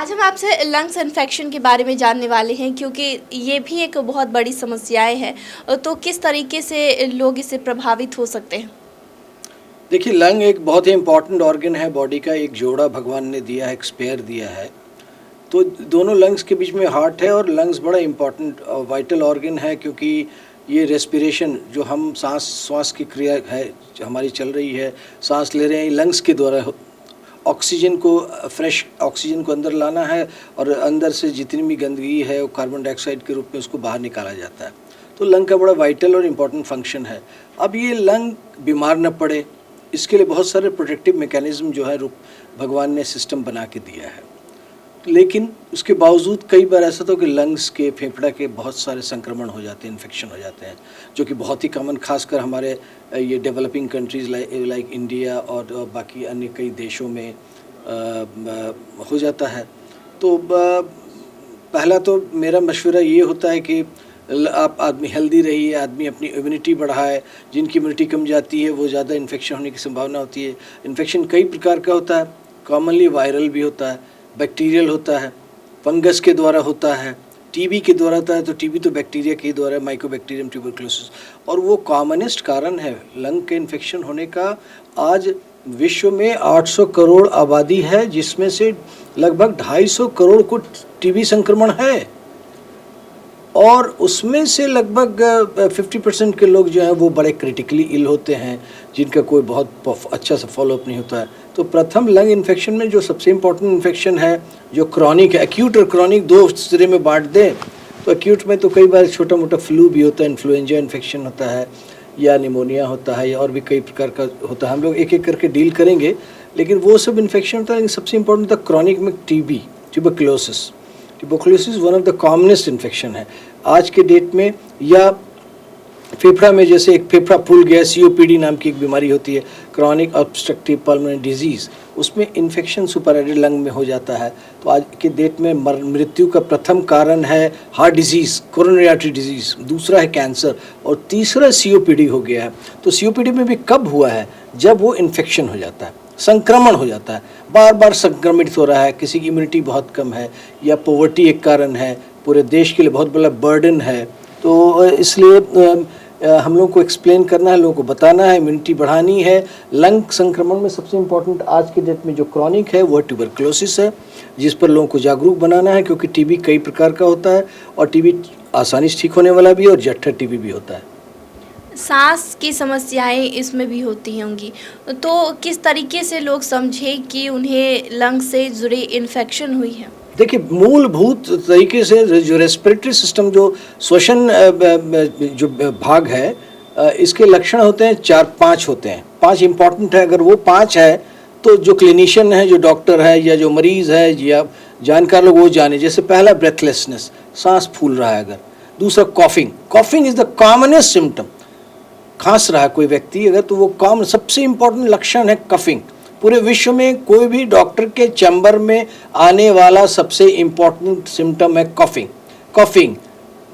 आज हम आपसे लंग्स इन्फेक्शन के बारे में जानने वाले हैं, क्योंकि ये भी एक बहुत बड़ी समस्याएं है। तो किस तरीके से लोग इससे प्रभावित हो सकते हैं? देखिए, लंग एक बहुत ही इम्पॉर्टेंट ऑर्गन है बॉडी का। एक जोड़ा भगवान ने दिया है, एक स्पेयर दिया है। तो दोनों लंग्स के बीच में हार्ट है, और लंग्स बड़ा इम्पॉर्टेंट वाइटल ऑर्गन है, क्योंकि ये रेस्पिरेशन जो हम श्वास की क्रिया है जो हमारी चल रही है, सांस ले रहे हैं, लंग्स के द्वारा ऑक्सीजन को, फ्रेश ऑक्सीजन को अंदर लाना है, और अंदर से जितनी भी गंदगी है वो कार्बन डाइऑक्साइड के रूप में उसको बाहर निकाला जाता है। तो लंग का बड़ा वाइटल और इम्पॉर्टेंट फंक्शन है। अब ये लंग बीमार न पड़े, इसके लिए बहुत सारे प्रोटेक्टिव मैकेनिज्म जो है भगवान ने सिस्टम बना के दिया है। लेकिन उसके बावजूद कई बार ऐसा तो कि लंग्स के, फेफड़ा के बहुत सारे संक्रमण हो जाते हैं, इन्फेक्शन हो जाते हैं, जो कि बहुत ही कॉमन, खासकर हमारे ये डेवलपिंग कंट्रीज़ लाइक इंडिया और बाकी अन्य कई देशों में हो जाता है। तो पहला तो मेरा मशवरा ये होता है कि आप आदमी हेल्दी रहिए, आदमी अपनी इम्यूनिटी बढ़ाए। जिनकी इम्यूनिटी कम जाती है वो ज़्यादा इन्फेक्शन होने की संभावना होती है। इन्फेक्शन कई प्रकार का होता है, कॉमनली वायरल भी होता है, बैक्टीरियल होता है, फंगस के द्वारा होता है, टीबी के द्वारा होता है। तो टीबी तो बैक्टीरिया के द्वारा, माइकोबैक्टीरियम ट्यूबरकुलोसिस, और वो कॉमनेस्ट कारण है लंग के इन्फेक्शन होने का। आज विश्व में 800 करोड़ आबादी है, जिसमें से लगभग 250 करोड़ को टीबी संक्रमण है, और उसमें से लगभग 50% के लोग जो हैं वो बड़े क्रिटिकली इल होते हैं, जिनका कोई बहुत अच्छा सा फॉलोअप नहीं होता है। तो प्रथम लंग इन्फेक्शन में जो सबसे इम्पोर्टेंट इन्फेक्शन है, जो क्रॉनिक है, एक्यूट और क्रॉनिक दो सिरे में बांट दें, तो एक्यूट में तो कई बार छोटा मोटा फ्लू भी होता है, इन्फ्लुएंजा इन्फेक्शन होता है, या निमोनिया होता है, या और भी कई प्रकार का होता है। हम लोग एक एक करके डील करेंगे, लेकिन वो सब इन्फेक्शन होता है। लेकिन सबसे इम्पोर्टेंट होता है क्रॉनिक में TB, tuberculosis. Tuberculosis one of the commonest infection है आज के डेट में। या फेफड़ा में, जैसे एक फेफड़ा फूल गया, COPD नाम की एक बीमारी होती है, क्रॉनिक ऑब्स्ट्रक्टिव पल्मोनरी डिजीज़, उसमें इन्फेक्शन सुपराइडेड लंग में हो जाता है। तो आज के डेट में मृत्यु का प्रथम कारण है heart disease, coronary artery disease, दूसरा है कैंसर, और तीसरा COPD हो गया है। तो COPD में भी कब हुआ है? जब वो इन्फेक्शन हो जाता है, संक्रमण हो जाता है, बार बार संक्रमित हो रहा है, किसी की इम्यूनिटी बहुत कम है, या पॉवर्टी एक कारण है, पूरे देश के लिए बहुत बड़ा बर्डन है। तो इसलिए हम लोगों को एक्सप्लेन करना है, लोगों को बताना है, इम्यूनिटी बढ़ानी है। लंग संक्रमण में सबसे इम्पोर्टेंट आज के डेट में जो क्रॉनिक है वो ट्यूबरकुलोसिस है, जिस पर लोगों को जागरूक बनाना है, क्योंकि टीबी कई प्रकार का होता है, और टीबी आसानी से ठीक होने वाला भी है, और जट्ठा टीबी भी होता है। सांस की समस्याएं इसमें भी होती होंगी, तो किस तरीके से लोग समझें कि उन्हें लंग से जुड़े इन्फेक्शन हुई है? देखिए, मूलभूत तरीके से जो रेस्पिरेटरी सिस्टम, जो श्वसन जो भाग है, इसके लक्षण होते हैं 4-5 होते हैं। 5 इंपॉर्टेंट है। अगर वो 5 है तो जो क्लिनिशियन है, जो डॉक्टर है, या जो मरीज़ है, या जानकार लोग वो जाने। जैसे पहला ब्रेथलेसनेस, सांस फूल रहा है अगर। दूसरा coughing, coughing is the commonest symptom. खांस रहा है कोई व्यक्ति अगर, तो वो कॉमन सबसे इम्पोर्टेंट लक्षण है कफिंग। पूरे विश्व में कोई भी डॉक्टर के चैम्बर में आने वाला सबसे इम्पोर्टेंट सिम्टम है कफिंग। कफिंग,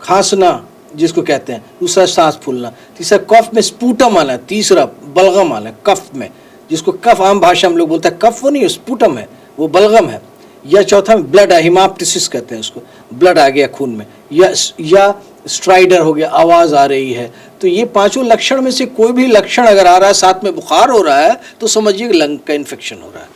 खांसना जिसको कहते हैं। दूसरा सांस फूलना। तीसरा कफ में स्पूटम आना। तीसरा बलगम आना कफ में, जिसको कफ आम भाषा में लोग बोलते हैं, कफ वो नहीं, स्पूटम है, वो बलगम है। या चौथा में ब्लड, हिमाप्टिसिस कहते हैं उसको, ब्लड आ गया खून में। या स्ट्राइडर हो गया, आवाज़ आ रही है। तो ये 5 लक्षण में से कोई भी लक्षण अगर आ रहा है, साथ में बुखार हो रहा है, तो समझिए लंग का इन्फेक्शन हो रहा है।